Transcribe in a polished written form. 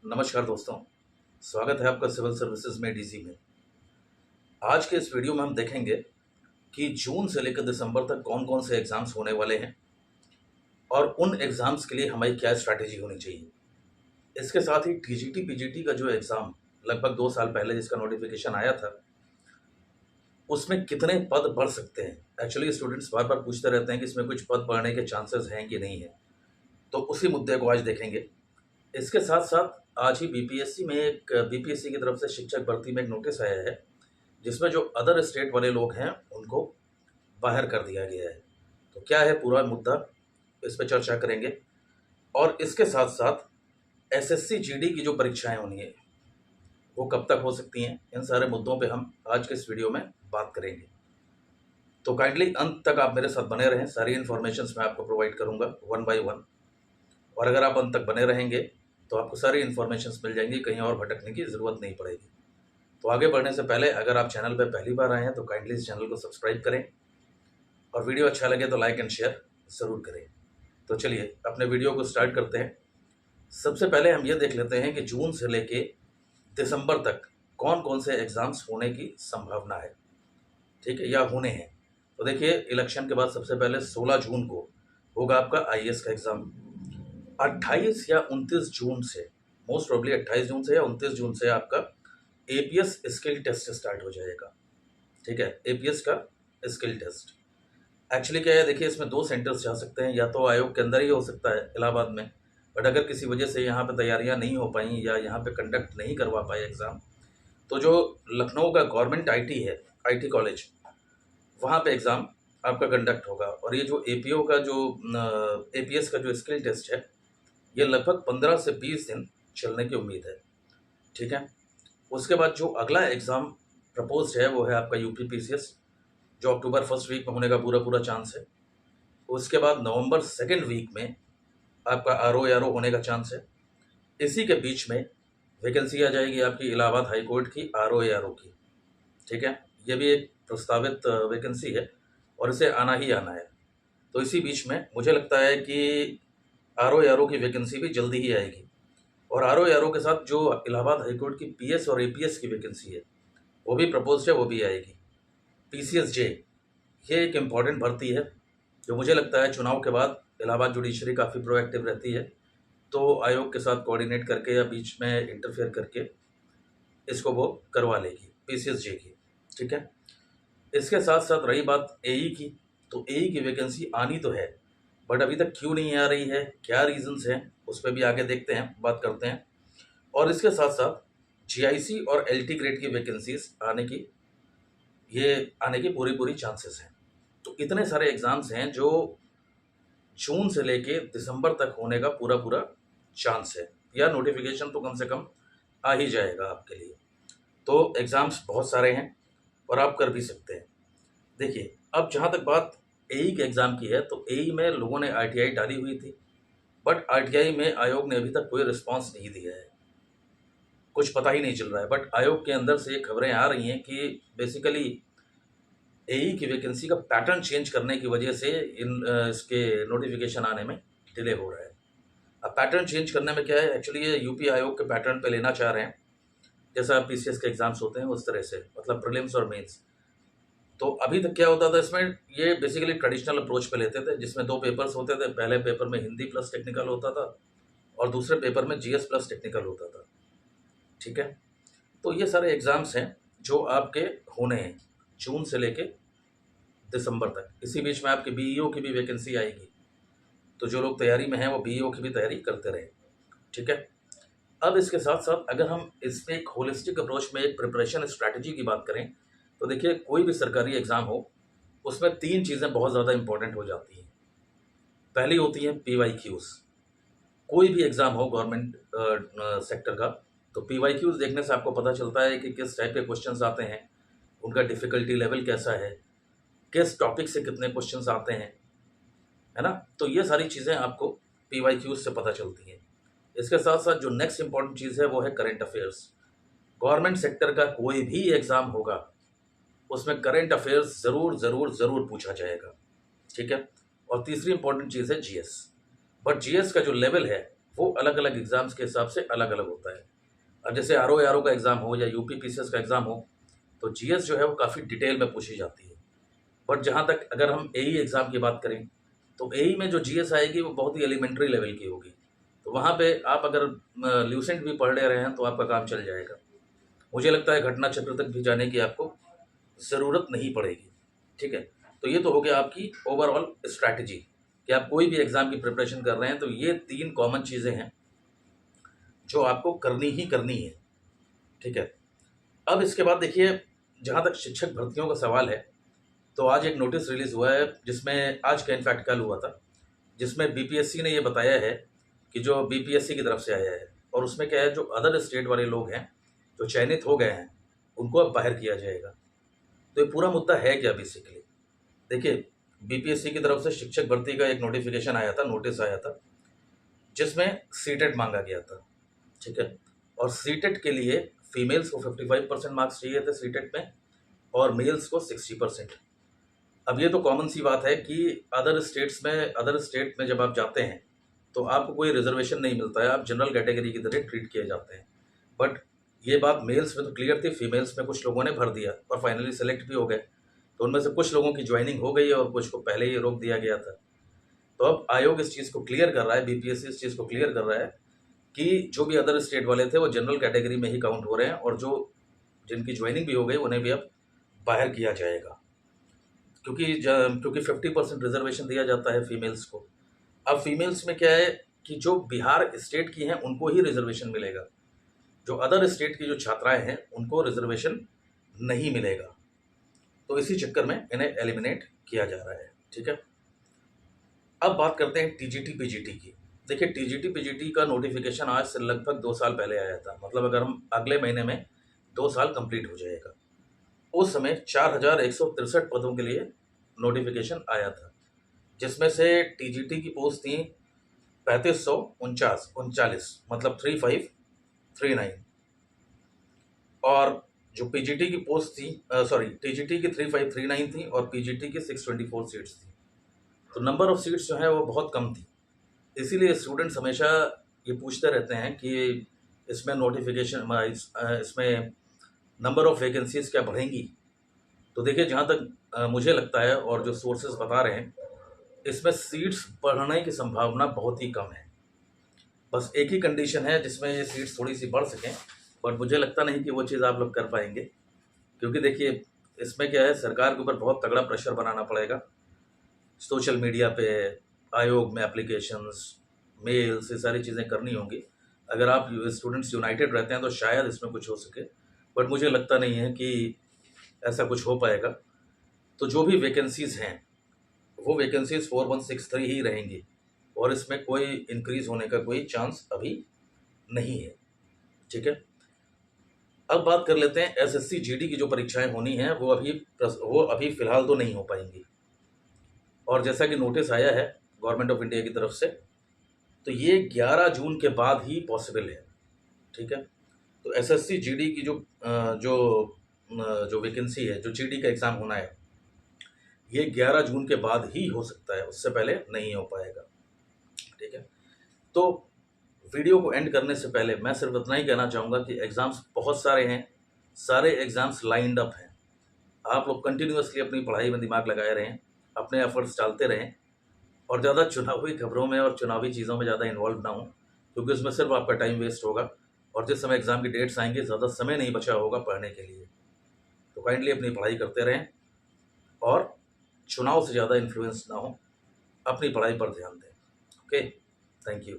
नमस्कार दोस्तों, स्वागत है आपका सिविल सर्विसेज में डीसी में। आज के इस वीडियो में हम देखेंगे कि जून से लेकर दिसंबर तक कौन कौन से एग्ज़ाम्स होने वाले हैं और उन एग्ज़ाम्स के लिए हमारी क्या स्ट्रैटेजी होनी चाहिए। इसके साथ ही टीजीटी पीजीटी का जो एग्ज़ाम लगभग 2 साल पहले जिसका नोटिफिकेशन आया था, उसमें कितने पद बढ़ सकते हैं। एक्चुअली स्टूडेंट्स बार बार पूछते रहते हैं कि इसमें कुछ पद बढ़ने के चांसेस हैं कि नहीं है, तो उसी मुद्दे को आज देखेंगे। इसके साथ साथ आज ही बीपीएससी की तरफ से शिक्षक भर्ती में एक नोटिस आया है, जिसमें जो अदर स्टेट वाले लोग हैं उनको बाहर कर दिया गया है। तो क्या है पूरा मुद्दा, इस पर चर्चा करेंगे। और इसके साथ साथ एसएससी जीडी की जो परीक्षाएं होनी है वो कब तक हो सकती हैं, इन सारे मुद्दों पे हम आज के इस वीडियो में बात करेंगे। तो काइंडली अंत तक आप मेरे साथ बने रहें, सारी इन्फॉर्मेशंस मैं आपको प्रोवाइड करूंगा वन बाय वन। और अगर आप अंत तक बने रहेंगे तो आपको सारी इन्फॉर्मेशंस मिल जाएंगी, कहीं और भटकने की ज़रूरत नहीं पड़ेगी। तो आगे बढ़ने से पहले अगर आप चैनल पर पहली बार आए हैं तो काइंडली इस चैनल को सब्सक्राइब करें और वीडियो अच्छा लगे तो लाइक एंड शेयर ज़रूर करें। तो चलिए अपने वीडियो को स्टार्ट करते हैं। सबसे पहले हम ये देख लेते हैं कि जून से लेके दिसंबर तक कौन कौन से एग्ज़ाम्स होने की संभावना है, ठीक है, या होने हैं। तो देखिए, इलेक्शन के बाद सबसे पहले 16 जून को होगा आपका आईएएस का एग्ज़ाम। 28 या 29 जून से, मोस्ट प्रोबेबली 28 जून से या 29 जून से आपका एपीएस स्किल टेस्ट स्टार्ट हो जाएगा, ठीक है, एपीएस का स्किल टेस्ट। एक्चुअली क्या है, देखिए इसमें 2 सेंटर्स जा सकते हैं, या तो आयोग के अंदर ही हो सकता है इलाहाबाद में, बट अगर किसी वजह से यहाँ पे तैयारियाँ नहीं हो पाई या यहाँ पे कंडक्ट नहीं करवा पाए एग्ज़ाम, तो जो लखनऊ का गवर्नमेंट आईटी है, आईटी कॉलेज, वहाँ पे एग्ज़ाम आपका कंडक्ट होगा। और ये जो एपीओ का जो एपीएस का जो स्किल टेस्ट है, ये लगभग 15 से 20 दिन चलने की उम्मीद है, ठीक है। उसके बाद जो अगला एग्ज़ाम प्रपोज्ड है वो है आपका यूपी पीसीएस, जो अक्टूबर फर्स्ट वीक में होने का पूरा चांस है। उसके बाद नवंबर सेकेंड वीक में आपका आरओ होने का चांस है। इसी के बीच में वैकेंसी आ जाएगी आपकी इलाहाबाद हाई कोर्ट की आरओ की, ठीक है। ये भी एक प्रस्तावित वैकेंसी है और इसे आना ही आना है। तो इसी बीच में मुझे लगता है कि आरओ की वैकेंसी भी जल्दी ही आएगी। और आरओ के साथ जो इलाहाबाद हाई कोर्ट की पीएस और एपीएस की वैकेंसी है वो भी प्रपोज्ड है, वो भी आएगी। पीसीएसजे ये एक इम्पॉर्टेंट भर्ती है, जो मुझे लगता है चुनाव के बाद इलाहाबाद जुडिशरी काफ़ी प्रोएक्टिव रहती है, तो आयोग के साथ कोऑर्डिनेट करके या बीच में इंटरफेयर करके इसको वो करवा लेगी पीसीएसजे की, ठीक है। इसके साथ साथ रही बात एई की, तो एई की वैकेंसी आनी तो है, बट अभी तक क्यों नहीं आ रही है, क्या रीजंस हैं, उस पर भी आगे देखते हैं, बात करते हैं। और इसके साथ साथ जीआईसी और एलटी ग्रेड की वैकेंसीज आने की पूरी चांसेस हैं। तो इतने सारे एग्ज़ाम्स हैं जो जून से लेके दिसंबर तक होने का पूरा चांस है, या नोटिफिकेशन तो कम से कम आ ही जाएगा आपके लिए। तो एग्ज़ाम्स बहुत सारे हैं और आप कर भी सकते हैं। देखिए, अब जहाँ तक बात एई के एग्ज़ाम की है, तो एई में लोगों ने आरटीआई डाली हुई थी, बट आरटीआई में आयोग ने अभी तक कोई रिस्पांस नहीं दिया है, कुछ पता ही नहीं चल रहा है। बट आयोग के अंदर से खबरें आ रही हैं कि बेसिकली एई की वैकेंसी का पैटर्न चेंज करने की वजह से इसके नोटिफिकेशन आने में डिले हो रहा है। अब पैटर्न चेंज करने में क्या है, एक्चुअली ये यूपी आयोग के पैटर्न पे लेना चाह रहे हैं, जैसा पीसीएस के एग्ज़ाम्स होते हैं उस तरह से, मतलब प्रीलिम्स और मेंस। तो अभी तक क्या होता था इसमें, ये बेसिकली ट्रेडिशनल अप्रोच पे लेते थे, जिसमें 2 पेपर्स होते थे। पहले पेपर में हिंदी प्लस टेक्निकल होता था और दूसरे पेपर में जीएस प्लस टेक्निकल होता था, ठीक है। तो ये सारे एग्ज़ाम्स हैं जो आपके होने हैं जून से लेके दिसंबर तक। इसी बीच में आपके बीईओ की भी वैकेंसी आएगी, तो जो लोग तैयारी में हैं वो बीईओ की भी तैयारी करते रहें, ठीक है। अब इसके साथ साथ अगर हम इसमें एक होलिस्टिक अप्रोच में एक प्रिपरेशन स्ट्रैटेजी की बात करें, तो देखिए कोई भी सरकारी एग्ज़ाम हो उसमें 3 चीज़ें बहुत ज़्यादा इंपॉर्टेंट हो जाती हैं। पहली होती है पीवाईक्यूज़। कोई भी एग्ज़ाम हो गवर्नमेंट सेक्टर का, तो पीवाईक्यूज़ देखने से आपको पता चलता है कि किस टाइप के क्वेश्चंस आते हैं, उनका डिफ़िकल्टी लेवल कैसा है, किस टॉपिक से कितने क्वेश्चंस आते हैं, है ना। तो ये सारी चीज़ें आपको पीवाईक्यूज़ से पता चलती हैं। इसके साथ साथ जो नेक्स्ट इंपॉर्टेंट चीज़ है वो है करंट अफेयर्स। गवर्नमेंट सेक्टर का कोई भी एग्ज़ाम होगा उसमें करंट अफेयर्स ज़रूर पूछा जाएगा, ठीक है। और तीसरी इंपॉर्टेंट चीज़ है जीएस। बट जीएस का जो लेवल है वो अलग अलग एग्ज़ाम्स के हिसाब से अलग अलग होता है। अब जैसे आर का एग्ज़ाम हो या यूपी पीसीएस का एग्ज़ाम हो, तो जीएस जो है वो काफ़ी डिटेल में पूछी जाती है। बट जहाँ तक अगर हम एई एग्ज़ाम की बात करें, तो एई में जो जीएस आएगी वो बहुत ही एलिमेंट्री लेवल की होगी। तो वहाँ पे आप अगर ल्यूसेंट भी पढ़ ले रहे हैं तो आपका काम चल जाएगा। मुझे लगता है घटना चक्र तक भी जाने की आपको ज़रूरत नहीं पड़ेगी। ठीक है? तो ये तो हो गया आपकी ओवरऑल स्ट्रैटेजी कि आप कोई भी एग्ज़ाम की प्रिपरेशन कर रहे हैं, तो ये 3 कॉमन चीज़ें हैं जो आपको करनी ही करनी है। ठीक है? अब इसके बाद देखिए, जहाँ तक शिक्षक भर्तियों का सवाल है, तो आज एक नोटिस रिलीज़ हुआ है जिसमें आज का इनफैक्ट कल हुआ था, जिसमें बीपीएससी ने ये बताया है कि जो बीपीएससी की तरफ से आया है, और उसमें क्या है, जो अदर स्टेट वाले लोग हैं, जो चयनित हो गए हैं, उनको अब बाहर किया जाएगा। तो ये पूरा मुद्दा है क्या बेसिकली? देखिए, बीपीएससी की तरफ से शिक्षक भर्ती का एक नोटिफिकेशन आया था, नोटिस आया था, जिसमें सीटेट मांगा गया था। ठीक है? और सीटेट के लिए फीमेल्स को 55% मार्क्स चाहिए थे सीटेट में, और मेल्स को 60%। अब ये तो कॉमन सी बात है कि अदर स्टेट में जब आप जाते हैं तो आपको कोई रिजर्वेशन नहीं मिलता है, आप जनरल कैटेगरी की तरह ट्रीट किए जाते हैं। बट ये बात मेल्स में तो क्लियर थी, फीमेल्स में कुछ लोगों ने भर दिया और फाइनली सेलेक्ट भी हो गए। तो उनमें से कुछ लोगों की ज्वाइनिंग हो गई है और कुछ को पहले ही रोक दिया गया था। तो अब आयोग इस चीज़ को क्लियर कर रहा है, बीपीएससी इस चीज़ को क्लियर कर रहा है कि जो भी अदर स्टेट वाले थे वो जनरल कैटेगरी में ही काउंट हो रहे हैं, और जो जिनकी ज्वाइनिंग भी हो गई उन्हें भी अब बाहर किया जाएगा, क्योंकि 50% रिजर्वेशन दिया जाता है फीमेल्स को। अब फीमेल्स में क्या है कि जो बिहार स्टेट की हैं उनको ही रिजर्वेशन मिलेगा, जो अदर स्टेट की जो छात्राएं हैं उनको रिजर्वेशन नहीं मिलेगा। तो इसी चक्कर में इन्हें एलिमिनेट किया जा रहा है। ठीक है? अब बात करते हैं टीजीटी पीजीटी की। देखिए, टीजीटी पीजीटी का नोटिफिकेशन आज से लगभग 2 साल पहले आया था, मतलब अगर हम अगले महीने में 2 साल कंप्लीट हो जाएगा। उस समय 4163 पदों के लिए नोटिफिकेशन आया था, जिसमें से टीजीटी की पोस्ट थी 3539, मतलब 3539, और जो पीजीटी की पोस्ट थी, टीजीटी की 3539 थी और पीजीटी की 624 सीट्स थी। तो नंबर ऑफ सीट्स जो है वो बहुत कम थी। इसीलिए स्टूडेंट्स हमेशा ये पूछते रहते हैं कि इसमें इसमें नंबर ऑफ वैकेंसीज क्या बढ़ेंगी? तो देखिए, जहाँ तक मुझे लगता है और जो सोर्सेज बता रहे हैं, इसमें सीट्स बढ़ने की संभावना बहुत ही कम है। बस एक ही कंडीशन है जिसमें ये सीट्स थोड़ी सी बढ़ सकें, बट मुझे लगता नहीं कि वो चीज़ आप लोग कर पाएंगे, क्योंकि देखिए, इसमें क्या है, सरकार के ऊपर बहुत तगड़ा प्रेशर बनाना पड़ेगा। सोशल मीडिया पे, आयोग में एप्लीकेशंस, मेल्स, ये सारी चीज़ें करनी होंगी। अगर आप स्टूडेंट्स यूनाइटेड रहते हैं तो शायद इसमें कुछ हो सके, बट मुझे लगता नहीं है कि ऐसा कुछ हो पाएगा। तो जो भी वैकेंसीज़ हैं वो वैकेंसीज़ 4163 ही रहेंगी, और इसमें कोई इंक्रीज़ होने का कोई चांस अभी नहीं है। ठीक है? अब बात कर लेते हैं एसएससी जीडी की जो परीक्षाएं होनी हैं, वो अभी फ़िलहाल तो नहीं हो पाएंगी। और जैसा कि नोटिस आया है गवर्नमेंट ऑफ इंडिया की तरफ से, तो ये 11 जून के बाद ही पॉसिबल है। ठीक है? तो एसएससी जीडी की जो वैकेंसी है, जो जीडी का एग्ज़ाम होना है, ये 11 जून के बाद ही हो सकता है, उससे पहले नहीं हो पाएगा। ठीक है? तो वीडियो को एंड करने से पहले मैं सिर्फ इतना ही कहना चाहूँगा कि एग्ज़ाम्स बहुत सारे हैं, सारे एग्ज़ाम्स लाइंड अप हैं। आप लोग कंटिन्यूअसली अपनी पढ़ाई में दिमाग लगाए रहें, अपने एफर्ट्स डालते रहें, और ज़्यादा चुनावी खबरों में और चुनावी चीज़ों में ज़्यादा इन्वॉल्व ना हों, क्योंकि उसमें सिर्फ आपका टाइम वेस्ट होगा, और जिस समय एग्ज़ाम की डेट्स आएंगे ज़्यादा समय नहीं बचा होगा पढ़ने के लिए। तो काइंडली अपनी पढ़ाई करते रहें और चुनाव से ज़्यादा इन्फ्लुएंस ना हो, अपनी पढ़ाई पर ध्यान दें। Okay, thank you.